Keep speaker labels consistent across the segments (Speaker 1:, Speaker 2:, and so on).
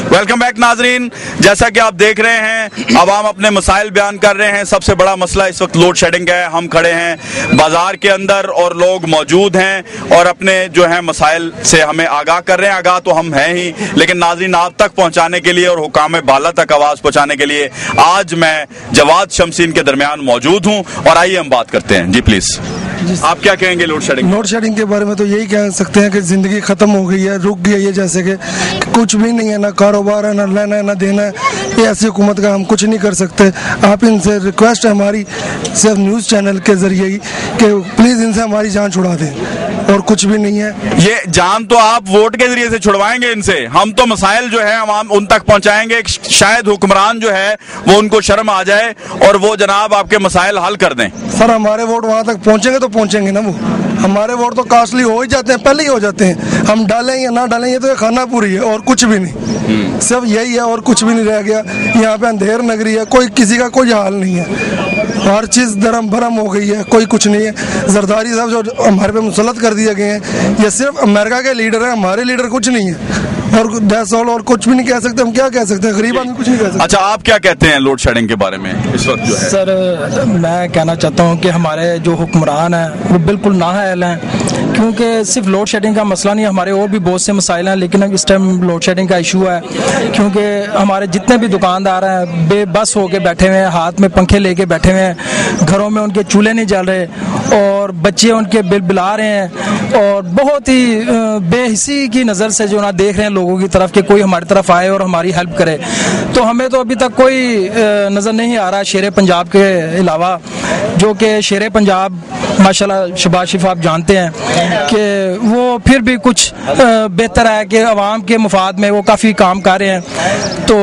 Speaker 1: Welcome back नाजरीन, जैसा कि आप देख रहे हैं अब हम अपने मसाइल बयान कर रहे हैं। सबसे बड़ा मसला इस वक्त लोड शेडिंग है। हम खड़े हैं बाजार के अंदर और लोग मौजूद हैं और अपने जो है मसाइल से हमें आगाह कर रहे हैं। आगाह तो हम हैं ही, लेकिन नाजरीन आप तक पहुंचाने के लिए और हुकाम बाला तक आवाज़ पहुंचाने के लिए आज मैं जवाद शमसीन के दरमियान मौजूद हूं और आइए हम बात करते हैं। जी प्लीज़, आप क्या कहेंगे लोड शेडिंग?
Speaker 2: लोड शेडिंग के बारे में तो यही कह सकते हैं कि ज़िंदगी ख़त्म हो गई है, रुक गई है, जैसे कि कुछ भी नहीं है, ना कारोबार है, ना लेना है, ना देना है। ये ऐसी हुकूमत का हम कुछ नहीं कर सकते। आप इनसे रिक्वेस्ट है हमारी सिर्फ न्यूज़ चैनल के ज़रिए ही कि प्लीज़ इनसे हमारी जान छुड़ा दें और कुछ भी नहीं है।
Speaker 1: ये जान तो आप वोट के जरिए से छुड़वाएंगे इनसे, हम तो मसाइल जो है हम उन तक पहुंचाएंगे। शायद हुक्मरान जो है वो उनको शर्म आ जाए और वो जनाब आपके मसाइल हल कर दें।
Speaker 2: सर हमारे वोट वहाँ तक पहुँचेंगे तो पहुँचेंगे ना, वो हमारे वोट तो कास्टली हो ही जाते हैं, पहले ही हो जाते हैं। हम डालें या ना डालें ये तो खाना पूरी है और कुछ भी नहीं, सिर्फ यही है और कुछ भी नहीं रह गया। यहाँ पे अंधेर नगरी है, कोई किसी का कोई हाल नहीं है, हर चीज़ धर्म भरम हो गई है, कोई कुछ नहीं है। जरदारी साहब जो हमारे पे मुसलत कर दिए गए हैं, ये सिर्फ अमेरिका के लीडर हैं, हमारे लीडर कुछ नहीं है और दरअसल और कुछ भी नहीं कह सकते। हम क्या कह सकते हैं, गरीब आदमी कुछ नहीं कह सकते।
Speaker 1: अच्छा, आप क्या कहते हैं लोड शेडिंग के बारे में इस वक्त जो है?
Speaker 3: सर मैं कहना चाहता हूँ कि हमारे जो हुक्मरान हैं वो बिल्कुल नाअहल हैं, क्योंकि सिर्फ लोड शेडिंग का मसला नहीं, हमारे और भी बहुत से मसाइल हैं, लेकिन इस टाइम लोड शेडिंग का इशू है। क्योंकि हमारे जितने भी दुकानदार हैं बेबस होके बैठे हुए हैं, हाथ में पंखे लेके बैठे हुए हैं, घरों में उनके चूल्हे नहीं जल रहे और बच्चे उनके बिल बिला रहे हैं और बहुत ही बेहिसी की नज़र से जो ना देख रहे हैं लोगों की तरफ कि कोई हमारी तरफ आए और हमारी हेल्प करे। तो हमें तो अभी तक कोई नज़र नहीं आ रहा शेर पंजाब के अलावा, जो कि शेर पंजाब माशाल्लाह शहबाज शरीफ आप जानते हैं कि वो फिर भी कुछ बेहतर है कि अवाम के मुफाद में वो काफ़ी काम कर रहे हैं। तो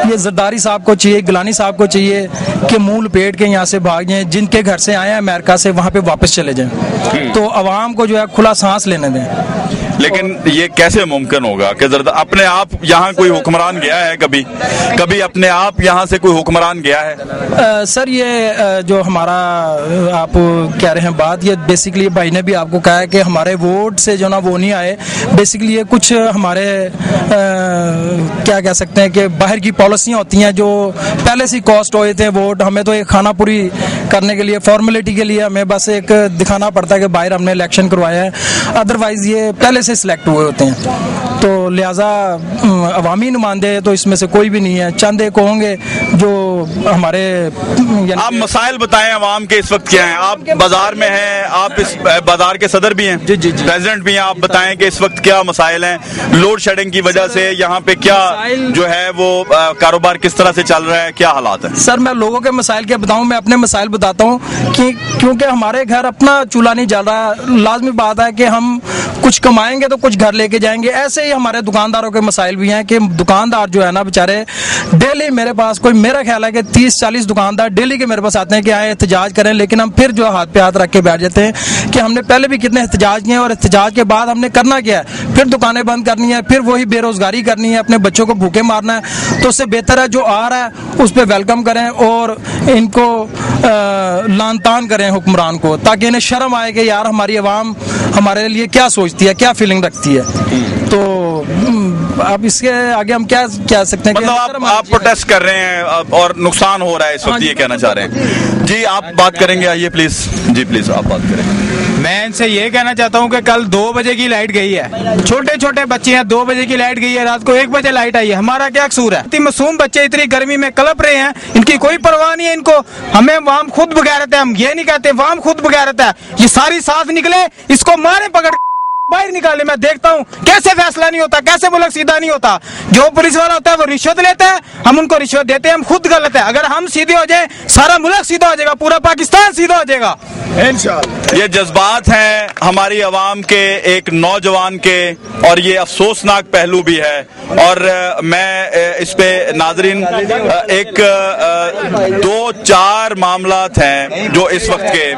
Speaker 3: ये जरदारी साहब को चाहिए, गिलानी साहब को चाहिए कि मुंह लपेट के यहाँ से भाग जाएं, जिनके घर से आए हैं अमेरिका से वहाँ पे वापस चले जाएं, तो अवाम को जो है खुला सांस लेने दें।
Speaker 1: लेकिन ये कैसे मुमकिन होगा कि अपने आप यहाँ कोई हुक्मरान गया है? कभी अपने आप यहाँ से कोई हुक्मरान गया है?
Speaker 3: सर ये जो हमारा आप कह रहे हैं बात, ये बेसिकली भाई ने भी आपको कहा है कि हमारे वोट से जो ना वो नहीं आए। बेसिकली ये कुछ हमारे क्या कह सकते हैं कि बाहर की पॉलिसियाँ होती हैं जो पहले से कॉस्ट हुए थे वोट। हमें तो एक खाना पूरी करने के लिए, फॉर्मेलिटी के लिए हमें बस एक दिखाना पड़ता है कि बाहर हमने इलेक्शन करवाया है, अदरवाइज ये पहले से सिलेक्ट हुए होते हैं। तो लिहाजा अवामी नुमाइंदे तो इसमें से कोई भी नहीं है, चंद एक होंगे जो हमारे।
Speaker 1: आप मसाइल बताएं अवाम के इस वक्त क्या हैं? आप बाजार में हैं, आप इस बाजार के सदर भी हैं,
Speaker 3: जी जी जी,
Speaker 1: प्रेसिडेंट भी हैं। आप बताएं कि इस वक्त क्या मसाइल हैं लोड शेडिंग की वजह से, यहाँ पे क्या जो है वो कारोबार किस तरह से चल रहा है, क्या हालात है?
Speaker 3: सर मैं लोगों के मसाइल क्या बताऊं, मैं अपने मसाइल बताता हूं कि क्योंकि हमारे घर अपना चूल्हा नहीं जल रहा। लाजमी बात है कि हम कुछ कमाएंगे तो कुछ घर लेके जाएंगे। ऐसे ही हमारे दुकानदारों के मसाइल भी हैं कि दुकानदार जो है ना बेचारे डेली मेरे पास, कोई मेरा ख्याल है कि 30-40 दुकानदार डेली के मेरे पास आते हैं कि आए एहतजाज करें, लेकिन हम फिर जो हाथ पे हाथ रख के बैठ जाते हैं कि हमने पहले भी कितने एहतजाज किए और एहतजाज के बाद हमने करना क्या है, फिर दुकानें बंद करनी है, फिर वही बेरोजगारी करनी है, अपने बच्चों को भूखे मारना है। तो उससे बेहतर है जो आ रहा है उस पर वेलकम करें और इनको लान तान करें हुक्मरान को, ताकि इन्हें शर्म आए कि यार हमारी आवाम हमारे लिए क्या सोचती है, क्या फीलिंग रखती है। तो अब इसके आगे हम क्या कह सकते हैं?
Speaker 1: मतलब आप प्रोटेस्ट कर रहे हैं और नुकसान हो रहा है इस वक्त, ये कहना चाह रहे हैं? जी आप बात करेंगे, आइए प्लीज। जी प्लीज आप बात करें।
Speaker 4: मैं इनसे ये कहना चाहता हूँ कि कल 2 बजे की लाइट गई है, छोटे छोटे बच्चे हैं, 2 बजे की लाइट गई है, रात को 1 बजे लाइट आई है, हमारा क्या कसूर है? इतनी मासूम बच्चे इतनी गर्मी में कलप रहे हैं, इनकी कोई परवाह नहीं है इनको। हमें वाम खुद बगैरत है, हम ये नहीं कहते वाम खुद बगैरत है, ये सारी सांस निकले, इसको मारे पकड़ बाहर निकाले। मैं देखता हूँ कैसे फैसला नहीं होता, कैसे मुल्क सीधा नहीं होता। जो पुलिस वाला होता है वो रिश्वत लेता है, हम उनको रिश्वत देते हैं, हम खुद गलत है। अगर हम सीधे हो जाए सारा मुल्क सीधा हो जाएगा, पूरा पाकिस्तान सीधा हो जाएगा इंशाअल्लाह।
Speaker 1: ये जज्बात हैं हमारी आवाम के, एक नौजवान के, और ये अफसोसनाक पहलू भी है। और मैं इस पे नाजरीन एक 2-4 मामलात हैं जो इस वक्त के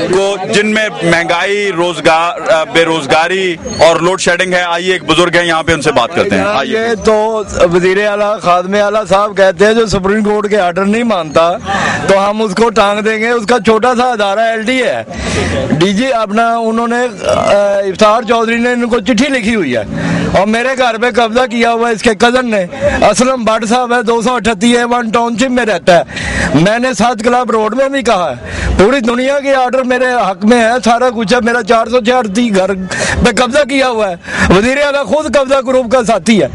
Speaker 1: को जिनमें महंगाई, रोजगार, बेरोजगारी बेरोजगारी और लोड शेडिंग है। आइए एक बुजुर्ग है यहाँ पे, उनसे बात करते हैं। आइए।
Speaker 5: ये तो वजीर आला खादमे आला साहब कहते हैं जो सुप्रीम कोर्ट के आर्डर नहीं मानता तो हम उसको टांग देंगे। उसका छोटा सा अदारा LD है, DG अपना, उन्होंने इफ्तार चौधरी ने इनको चिट्ठी लिखी हुई है और मेरे घर पे कब्जा किया हुआ है इसके कजन ने। असलम भट्ट साहब है, 238 A1 टाउनशिप में रहता है। मैंने 7 क्लब रोड में भी कहा है, पूरी दुनिया के आर्डर मेरे हक में है, सारा कुछ है। मेरा 436 घर पे कब्जा किया हुआ है। वजीर आला खुद कब्जा ग्रुप का साथी है।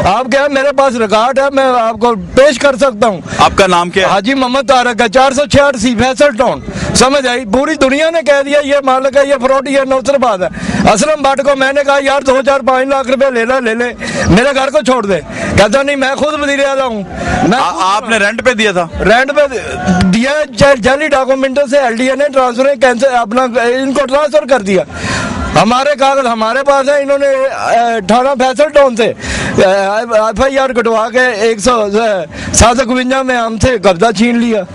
Speaker 5: आप क्या, मेरे पास रिकॉर्ड है, मैं आपको पेश कर सकता हूँ।
Speaker 1: आपका नाम क्या है?
Speaker 5: हाजी मोहम्मद तारक है, 486 फैसल टाउन। समझ आई? पूरी दुनिया ने कह दिया ये मालिक है, ये फ्रॉडी है, नौसरबाज है। असलम भट्ट को मैंने कहा यार 2, 4, 5 लाख रुपए ले ले, मेरे घर को छोड़ दे। कहता नहीं, मैं खुद वजीर आला हूँ।
Speaker 1: आपने रेंट पे दिया था?
Speaker 5: रेंट पे दिया, जाली डॉक्यूमेंटों से LDA ने ट्रांसफर कैंसिल अपना इनको ट्रांसफर कर दिया। हमारे कागज हमारे पास है, इन्होंने 18 फैसल टाउन से FIR कटवा के 157 में हमसे कब्जा छीन लिया।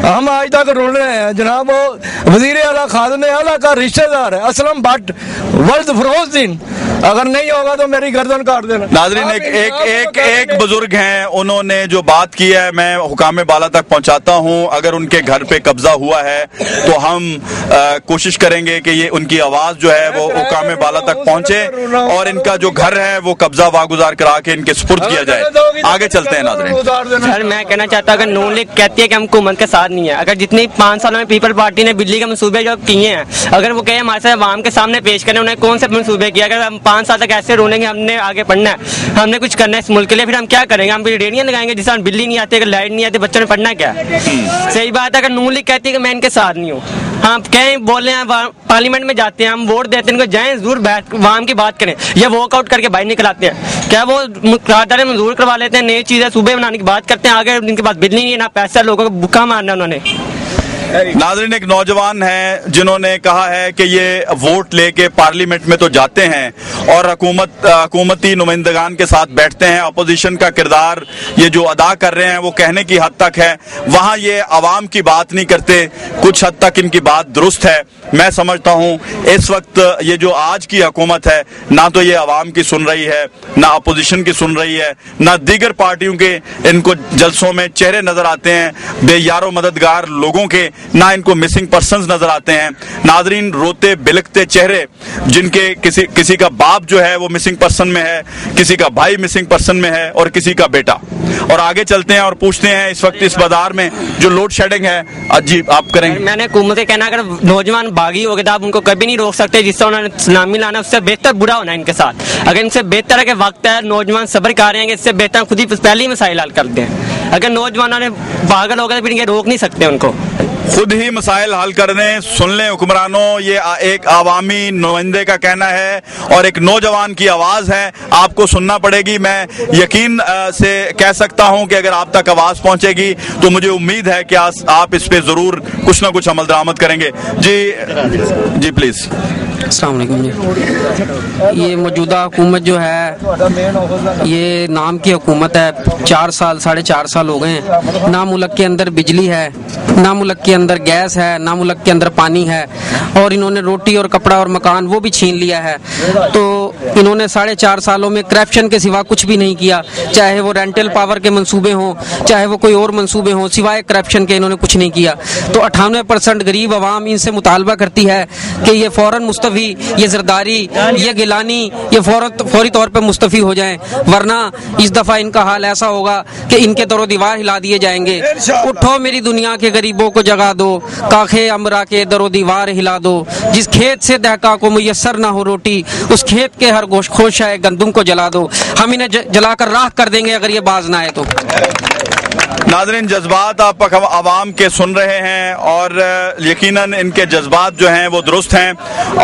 Speaker 5: हम आज तक रोल रहे हैं जनाब। वो वजीर आला खादमे आला का रिश्तेदार है असलम भट्ट, वर्ल्ड फरोजदीन। अगर नहीं होगा तो मेरी गर्दन काट देना।
Speaker 1: नाज़रीन, एक बुजुर्ग हैं, उन्होंने जो बात की है मैं हुकाम बाला तक पहुंचाता हूं। अगर उनके घर पे कब्जा हुआ है तो हम कोशिश करेंगे कि ये उनकी आवाज जो है वो हुकाम बाला तक पहुंचे और इनका जो घर है वो कब्जा वागुजार करा के इनके सुपुर्द किया जाए। आगे चलते हैं नाज़रीन।
Speaker 6: सर मैं कहना चाहता हूँ, अगर नून लीग कहती है कि हम हुकूमत के साथ नहीं है, अगर जितनी 5 सालों में पीपल पार्टी ने बिजली के मंसूबे जो किए हैं, अगर वो कहे हमारे साथ अवाम के सामने पेश करें उन्हें कौन से मंसूबे किया। अगर हम 5 साल तक ऐसे रोनेंगे हमने आगे पढ़ना है, हमने कुछ करना है इस मुल्क के लिए, फिर हम क्या करेंगे? हम रेडियां लगाएंगे जिससे बिजली नहीं आती, अगर लाइट नहीं आती, बच्चों ने पढ़ना क्या? सही बात है। अगर नून लीग कहती है कि मैं इनके साथ नहीं हूँ, हम कहें बोले हैं पार्लियामेंट में जाते हैं, हम वोट देते हैं, इनको जाएं जरूर बैठ अवाम की बात करें, या वॉकआउट करके बाहर निकल आते हैं। क्या वो करारदारें मंजूर करवा लेते हैं, नई चीजें सूबे बनाने की बात करते हैं, आगे इनके पास बिजली नहीं है ना पैसा, लोगों को भूखा मारना उन्होंने।
Speaker 1: नाज़रीन, एक नौजवान है जिन्होंने कहा है कि ये वोट लेके पार्लियामेंट में तो जाते हैं और हुकूमती नुमाइंदगान के साथ बैठते हैं, अपोजिशन का किरदार ये जो अदा कर रहे हैं वो कहने की हद तक है, वहां ये आवाम की बात नहीं करते। कुछ हद तक इनकी बात दुरुस्त है। मैं समझता हूं इस वक्त ये जो आज की हुकूमत है, ना तो ये आवाम की सुन रही है, ना अपोजिशन की सुन रही है, ना दीगर पार्टियों के इनको जलसों में चेहरे नजर आते हैं बेयारो मददगार लोगों के, ना इनको मिसिंग पर्संस नजर आते हैं। नाजरीन, रोते बिलखते चेहरे जिनके किसी का बाप जो है वो मिसिंग पर्सन में है, किसी का भाई मिसिंग पर्सन में है और किसी का बेटा। और आगे चलते हैं और पूछते हैं इस वक्त इस बाजार में जो लोड शेडिंग है, अजीब आप करेंगे?
Speaker 6: मैंने हुकूमत से कहना, अगर नौजवान बागी हो गए तो आप उनको कभी नहीं रोक सकते। जिससे उन्होंने सलामी लाना उससे बेहतर बुरा होना है इनके साथ। अगर इनसे बेहतर है कि वक्त है, नौजवान सब्र कर रहे हैं, इससे बेहतर खुद ही पहले ही मसाइल हल कर दें। अगर नौजवानों ने पागल हो गए तो फिर ये रोक नहीं सकते उनको,
Speaker 1: खुद ही मसाइल हल कर दें। सुन लें हुक्मरानों, ये एक आवामी नुमाइंदे का कहना है और एक नौजवान की आवाज है, आपको सुनना पड़ेगी। मैं यकीन से कह सकता हूं कि अगर आप तक आवाज पहुंचेगी तो मुझे उम्मीद है कि आप इस पे जरूर कुछ ना कुछ अमल दरामद करेंगे। जी प्लीज।
Speaker 7: अस्सलाम वालेकुम जी। ये मौजूदा हुकूमत जो है ये नाम की हुकूमत है, 4 साल 4.5 साल हो गए हैं। ना मुल्क के अंदर बिजली है, ना मुल्क के अंदर गैस है, ना मुल्क के अंदर पानी है, और इन्होंने रोटी और कपड़ा और मकान वो भी छीन लिया है। तो इन्होंने 4.5 सालों में करप्शन के सिवा कुछ भी नहीं किया, चाहे वो रेंटल पावर के मंसूबे हों, चाहे वो कोई और मंसूबे हों, सिवाय करप्शन के इन्होंने कुछ नहीं किया। तो 98% गरीब आवाम इनसे मुतालबा करती है कि ये फौरन मुस्तफी, ये जरदारी, ये गिलानी, ये फौरी तौर पे मुस्तफी हो जाएं, वरना इस दफा इनका हाल ऐसा होगा कि इनके दरो दीवार हिला दिए जाएंगे। उठो मेरी दुनिया के गरीबों को जगा दो, काखे अमरा के दरो दीवार हिला दो, जिस खेत से दहका को मुयस्सर ना हो रोटी, उस खेत के हर गोश खोशा गंदुम को जला दो। हम इन्हें जलाकर राख कर देंगे अगर ये बाज ना आए तो।
Speaker 1: नाज़रीन, जज्बात आप आवाम के सुन रहे हैं और यकीनन इनके जज्बात जो हैं वो दुरुस्त हैं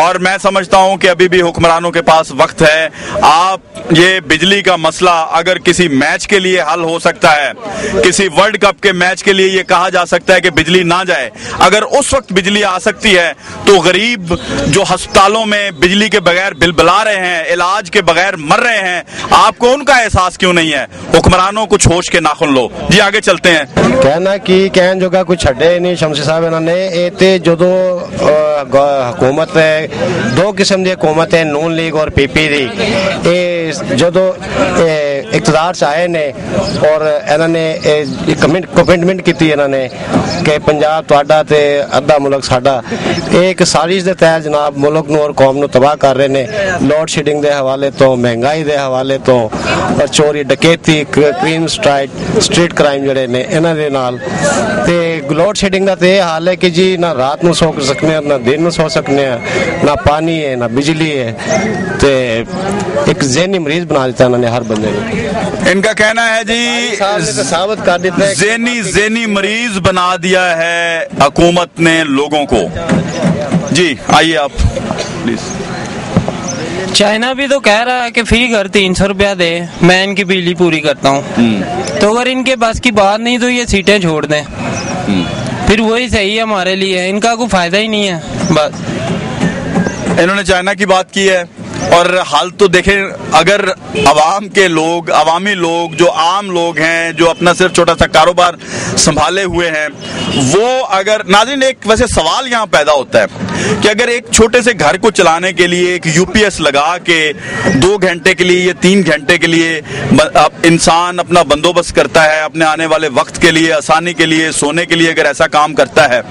Speaker 1: और मैं समझता हूं कि अभी भी हुक्मरानों के पास वक्त है। आप ये बिजली का मसला अगर किसी मैच के लिए हल हो सकता है, किसी वर्ल्ड कप के मैच के लिए ये कहा जा सकता है कि बिजली ना जाए, अगर उस वक्त बिजली आ सकती है तो गरीब जो अस्पतालों में बिजली के बगैर बिलबिला रहे हैं, इलाज के बगैर मर रहे हैं, आपको उनका एहसास क्यों नहीं है? हुक्मरानों कुछ होश के नाखुन लो। जी आगे चलते हैं।
Speaker 8: कहना कि कहन जोगा कुछ छड्डे नहीं शमसी साहब इन्होंने ये ते जदों हुकूमत है दो किस्म की हुकूमत है नून लीग और पीपी दी ये जदों इकतदार च आए ने और इन्होंने कमिटमेंट की इन्होंने कि पंजाब तुहाडा ते अद्धा मुल्क साडा एक साजिश के तहत जनाब मुल्क नूं और कौम नूं तबाह कर रहे ने लोड शेडिंग के हवाले तो महंगाई के हवाले तो और चोरी डकैती क्रीम स्ट्रीट क्राइम जड़े ने इन्हां दे नाल ते लोड शेडिंग का तो यह हाल है कि जी ना रात नूं सो सकने ना दिन नूं सो सकने ना पानी है ना बिजली है ते एक ज़हनी मरीज बना देता इन्होंने हर बंदे को।
Speaker 1: इनका कहना है जी
Speaker 8: साबित कर देता है
Speaker 1: ज़हनी मरीज बना दिया है हुकूमत ने लोगों को। जी आइए आप प्लीज।
Speaker 9: चाइना भी तो कह रहा है कि फी घर 300 रुपया दे मैं इनकी बिजली पूरी करता हूँ तो अगर इनके बस की बात नहीं तो ये सीटें छोड़ दें फिर वही सही है हमारे लिए इनका कोई फायदा ही नहीं है बस।
Speaker 1: इन्होंने चाइना की बात की है और हाल तो देखें अगर अवामी लोग जो आम लोग हैं जो अपना सिर्फ छोटा सा कारोबार संभाले हुए हैं वो अगर नाज़रीन एक वैसे सवाल यहाँ पैदा होता है कि अगर एक छोटे से घर को चलाने के लिए एक यूपीएस लगा के 2 घंटे के लिए या 3 घंटे के लिए इंसान अपना बंदोबस्त करता है अपने आने वाले वक्त के लिए आसानी के लिए सोने के लिए अगर ऐसा काम करता है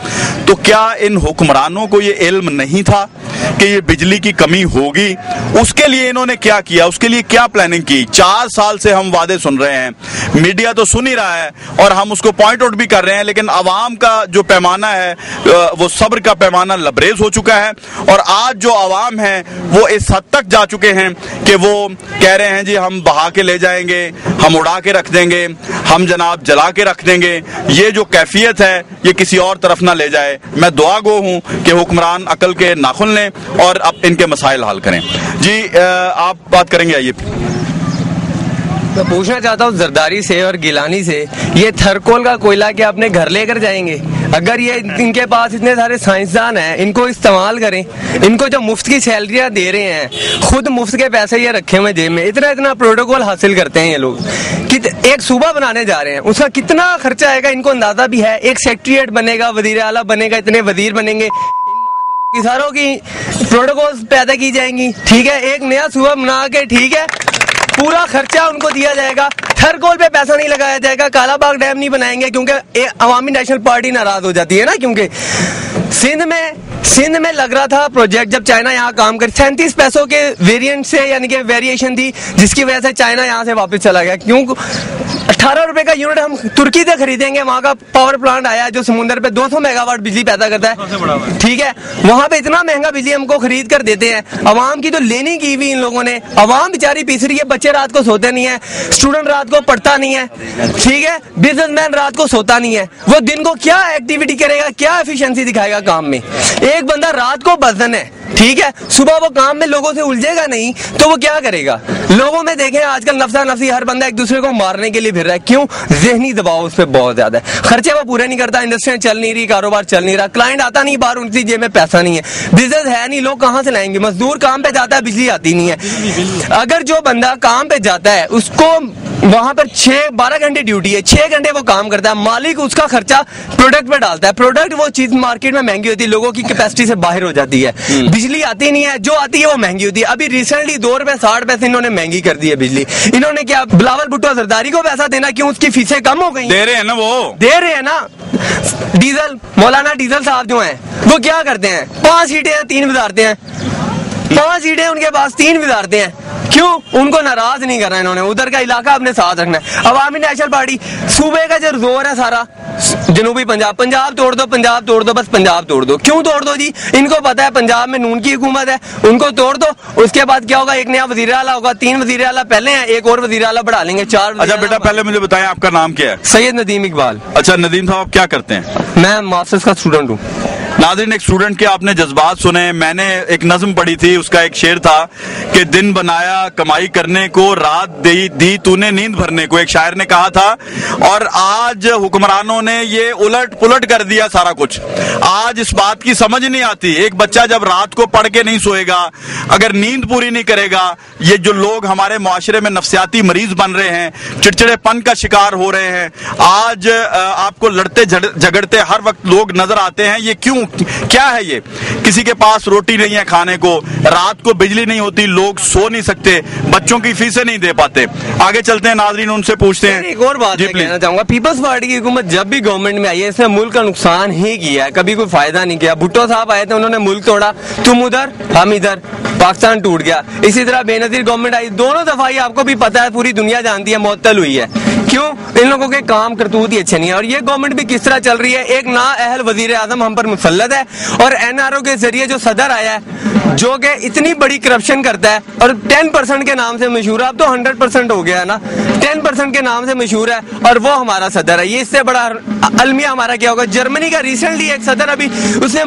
Speaker 1: तो क्या इन हुक्मरानों को ये इल्म नहीं था कि ये बिजली की कमी होगी? उसके लिए इन्होंने क्या किया, उसके लिए क्या प्लानिंग की? 4 साल से हम वादे सुन रहे हैं, मीडिया तो सुन ही रहा है और हम उसको पॉइंट आउट भी कर रहे हैं, लेकिन आवाम का जो पैमाना है वो सब्र का पैमाना लबरेज हो चुका है और आज जो आवाम है वो इस हद तक जा चुके हैं कि वो कह रहे हैं जी हम बहा के ले जाएंगे, हम उड़ा के रख देंगे, हम जनाब जला के रख देंगे। ये जो कैफियत है ये किसी और तरफ ना ले जाए। मैं दुआ गो हूँ कि हुक्मरान अकल के नाखुन लें और अब इनके मसाइल हल करें। जी आप बात करेंगे, आइए।
Speaker 10: मैं पूछना चाहता हूँ जरदारी से और गिलानी से, ये थरकोल का कोयला क्या अपने घर लेकर जाएंगे? अगर ये इनके पास इतने सारे साइंसदान हैं, इनको इस्तेमाल करें। इनको जो मुफ्त की सैलरियाँ दे रहे हैं, खुद मुफ्त के पैसे ये रखे हुए जेब में, इतना इतना प्रोटोकॉल हासिल करते हैं ये लोग कि एक सूबा बनाने जा रहे हैं, उसका कितना खर्चा आएगा इनको अंदाजा भी है। एक सेक्रेटरीट बनेगा, वजीर आला बनेगा, इतने वजीर बनेंगे, सारों की प्रोटोकॉल पैदा की जाएंगी, ठीक है। एक नया सूबा बना के, ठीक है, पूरा खर्चा उनको दिया जाएगा, थरकोल पे पैसा नहीं लगाया जाएगा, कालाबाग डैम नहीं बनाएंगे क्योंकि अवामी नेशनल पार्टी नाराज हो जाती है ना, क्योंकि सिंध में लग रहा था प्रोजेक्ट जब चाइना यहाँ काम कर 37 पैसों के वेरिएंट से यानी कि वेरिएशन थी, जिसकी वजह से चाइना यहाँ से वापस चला गया। क्यों 18 रुपए का यूनिट हम तुर्की से खरीदेंगे, वहां का पावर प्लांट आया जो समुद्र पे 200 मेगावाट बिजली पैदा करता है, ठीक है। वहां पे इतना महंगा बिजली हमको खरीद कर देते हैं। अवाम की तो लेनी की हुई इन लोगों ने, अवाम बेचारी पीस रही है, बच्चे रात को सोते नहीं है, स्टूडेंट रात को पढ़ता नहीं है, ठीक है, बिजनेसमैन रात को सोता नहीं है, वो दिन को क्या एक्टिविटी करेगा, क्या एफिशिएंसी दिखाएगा काम में। एक बंदा रात को बजन है, ठीक है, सुबह वो काम में लोगों से उलझेगा नहीं तो वो क्या करेगा। लोगों में देखें आजकल नफसा नफसी, हर बंदा एक दूसरे को मारने के लिए फिर रहा है। क्यों? ज़हनी दबाव उस पर बहुत ज्यादा है, खर्चे वो पूरे नहीं करता, इंडस्ट्री चल नहीं रही, कारोबार चल नहीं रहा, क्लाइंट आता नहीं बाहर, उनकी जेब में पैसा नहीं है, बिजनेस है नहीं, लोग कहाँ से लाएंगे, मजदूर काम पे जाता है, बिजली आती नहीं है। अगर जो बंदा काम पे जाता है उसको वहां पर 6-12 घंटे ड्यूटी है, 6 घंटे वो काम करता है, मालिक उसका खर्चा प्रोडक्ट पे डालता है, प्रोडक्ट वो चीज मार्केट में महंगी होती है, लोगों की कैपेसिटी से बाहर हो जाती है, बिजली आती नहीं है, जो आती है वो महंगी होती है। अभी रिसेंटली 2 रुपए 60 पैसे इन्होंने महंगी कर दी है बिजली। इन्होंने क्या बिलावल भुट्टो जरदारी को पैसा देना, क्यों? उसकी फीसें कम हो गई,
Speaker 1: दे रहे हैं ना, वो दे रहे हैं ना।
Speaker 10: डीजल मौलाना डीजल साहब जो हैं वो क्या करते हैं, 5 सीटें हैं 3 गुजारते हैं, 5 सीटें उनके पास 3 गुजारते हैं। क्यों? उनको नाराज नहीं करना इन्होंने, उधर का इलाका अपने साथ रखना है। अवामी नेशनल पार्टी सूबे का जो जोर है सारा जनूबी पंजाब तोड़ दो, पंजाब तोड़ दो, बस पंजाब तोड़ दो। क्यों तोड़ दो जी? इनको पता है पंजाब में नून की हुकूमत है, उनको तोड़ दो, उसके बाद क्या होगा, एक नया वजीर आला होगा, 3 वजीर आला पहले हैं, एक और वजीर आला बढ़ा लेंगे, 4।
Speaker 1: अच्छा बेटा पहले मुझे बताएं आपका नाम क्या है?
Speaker 10: सैयद नदीम इकबाल।
Speaker 1: अच्छा नदीम साहब आप क्या करते हैं?
Speaker 10: मैं मास्टर्स का स्टूडेंट हूँ।
Speaker 1: नाज़रीन, एक स्टूडेंट के आपने जज्बात सुने। मैंने एक नज़्म पढ़ी थी, उसका एक शेर था कि दिन बनाया कमाई करने को, रात दी तूने नींद भरने को, एक शायर ने कहा था। और आज हुक्मरानों ने ये उलट पुलट कर दिया सारा कुछ। आज इस बात की समझ नहीं आती। एक बच्चा जब रात को पढ़ के नहीं सोएगा, अगर नींद पूरी नहीं करेगा, ये जो लोग हमारे मुआशरे में नफ्सियाती मरीज बन रहे हैं, चिड़चिड़ेपन का शिकार हो रहे हैं, आज आपको लड़ते झगड़ते हर वक्त लोग नजर आते हैं। ये क्यों, क्या है ये? किसी के पास रोटी नहीं है खाने को, रात को बिजली नहीं होती, लोग सो नहीं सकते, बच्चों की फीसें नहीं दे पाते। आगे चलते हैं नाज़रीन, उनसे पूछते हैं।
Speaker 10: एक और बात मैं कहना चाहूंगा, पीपल्स पार्टी की हुकूमत जब भी गवर्नमेंट में आई है, इसने मुल्क का नुकसान ही किया है, कभी कोई फायदा नहीं किया। भुट्टो साहब आए थे, उन्होंने मुल्क तोड़ा, तुम उधर हम इधर, पाकिस्तान टूट गया। इसी तरह बेनजीर गवर्नमेंट आई, दोनों दफा ही आपको भी पता है, पूरी दुनिया जानती है, मुअत्तल हुई है। क्यों? इन लोगों के काम करतूत ही अच्छे नहीं है। और ये गवर्नमेंट भी किस तरह चल रही है, एक नाअहल वजीर आजम हम पर मुसल्लत है, और एनआरओ के जरिए जो सदर आया है, जो कि इतनी बड़ी करप्शन करता है, और 10% के नाम से मशहूर है। अब तो 100% हो गया है ना, 10% के नाम से मशहूर है, और वो हमारा सदर है। ये इससे बड़ा अलमिया हमारा क्या होगा? जर्मनी का रिसेंटली एक सदर अभी उसने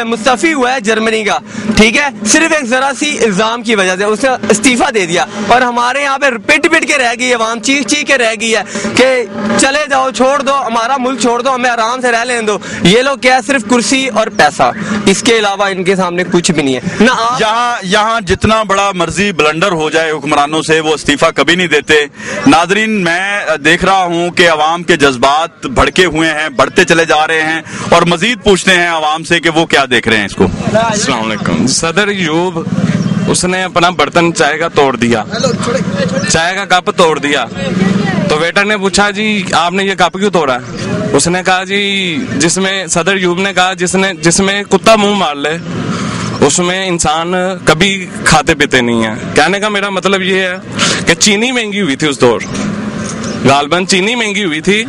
Speaker 10: मुस्तफी हुआ है जर्मनी का, ठीक है, सिर्फ एक जरा सी इल्जाम की वजह से उसने इस्तीफा दे दिया। और हमारे यहाँ पे पिट पिट के रह गई है, अवाम चीख चीख के रह गई है कि चले जाओ, छोड़ दो, हमारा मुल्क छोड़ दो, हमें आराम से रह लेने दो। ये लोग क्या, सिर्फ कुर्सी और पैसा, इसके अलावा इनके सामने कुछ भी नहीं है ना।
Speaker 1: यहाँ जितना बड़ा मर्जी ब्लंडर हो जाए हुक्मरानों से, वो इस्तीफा कभी नहीं देते। नाजरीन, मैं देख रहा हूँ कि अवाम के जज्बात भड़के हुए हैं, बढ़ते चले जा रहे हैं, और मजीद पूछते हैं अवाम से कि वो क्या देख रहे हैं इसको।
Speaker 11: अस्सलाम वालेकुम। सदर यूब, उसने अपना बर्तन चाय का तोड़ दिया, चाय का कप तोड़ दिया, तो वेटर ने पूछा जी आपने ये कप क्यों तोड़ा? उसने कहा जी, जिसमें सदर यूब ने कहा जिसमें कुत्ता मुंह मार ले उसमें इंसान कभी खाते पीते नहीं है। कहने का मेरा मतलब ये है कि चीनी महंगी हुई थी उस दौर, गालबन चीनी महंगी हुई थी,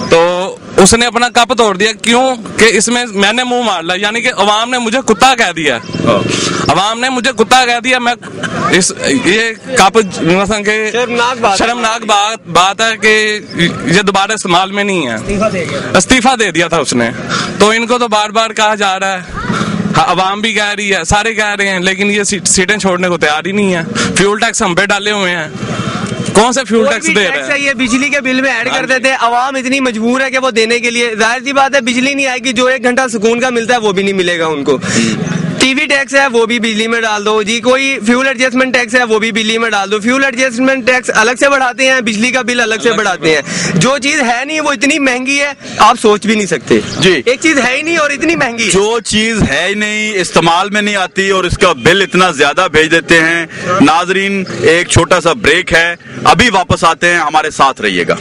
Speaker 11: तो उसने अपना कप तोड़ दिया। क्यों? कि इसमें मैंने मुंह मार लिया, यानी कि अवाम ने मुझे कुत्ता कह दिया, अवाम ने मुझे कुत्ता कह दिया। मैं ये कप शर्मनाक बात है कि ये दोबारा इस्तेमाल में नहीं है, इस्तीफा दे दिया था उसने। तो इनको तो बार बार कहा जा रहा है, अवाम भी कह रही है, सारे कह रहे हैं, लेकिन ये सीटें छोड़ने को तैयार ही नहीं है। फ्यूल टैक्स हम पे डाले हुए हैं, कौन से फ्यूल टैक्स दे रहे हैं?
Speaker 10: ये बिजली के बिल में ऐड कर देते हैं, अवाम इतनी मजबूर है कि वो देने के लिए, जाहिर सी बात है बिजली नहीं आएगी, जो 1 घंटा सुकून का मिलता है वो भी नहीं मिलेगा उनको। टीवी टैक्स है वो भी बिजली में डाल दो जी, कोई फ्यूल एडजस्टमेंट टैक्स है वो भी बिजली में डाल दो। फ्यूल एडजस्टमेंट टैक्स अलग से बढ़ाते हैं, बिजली का बिल अलग से बढ़ाते हैं। जो चीज है नहीं वो इतनी महंगी है आप सोच भी नहीं सकते जी। एक चीज है ही नहीं और इतनी महंगी,
Speaker 1: जो चीज है ही नहीं, इस्तेमाल में नहीं आती, और इसका बिल इतना ज्यादा भेज देते हैं। नाजरीन, एक छोटा सा ब्रेक है, अभी वापस आते हैं, हमारे साथ रहिएगा।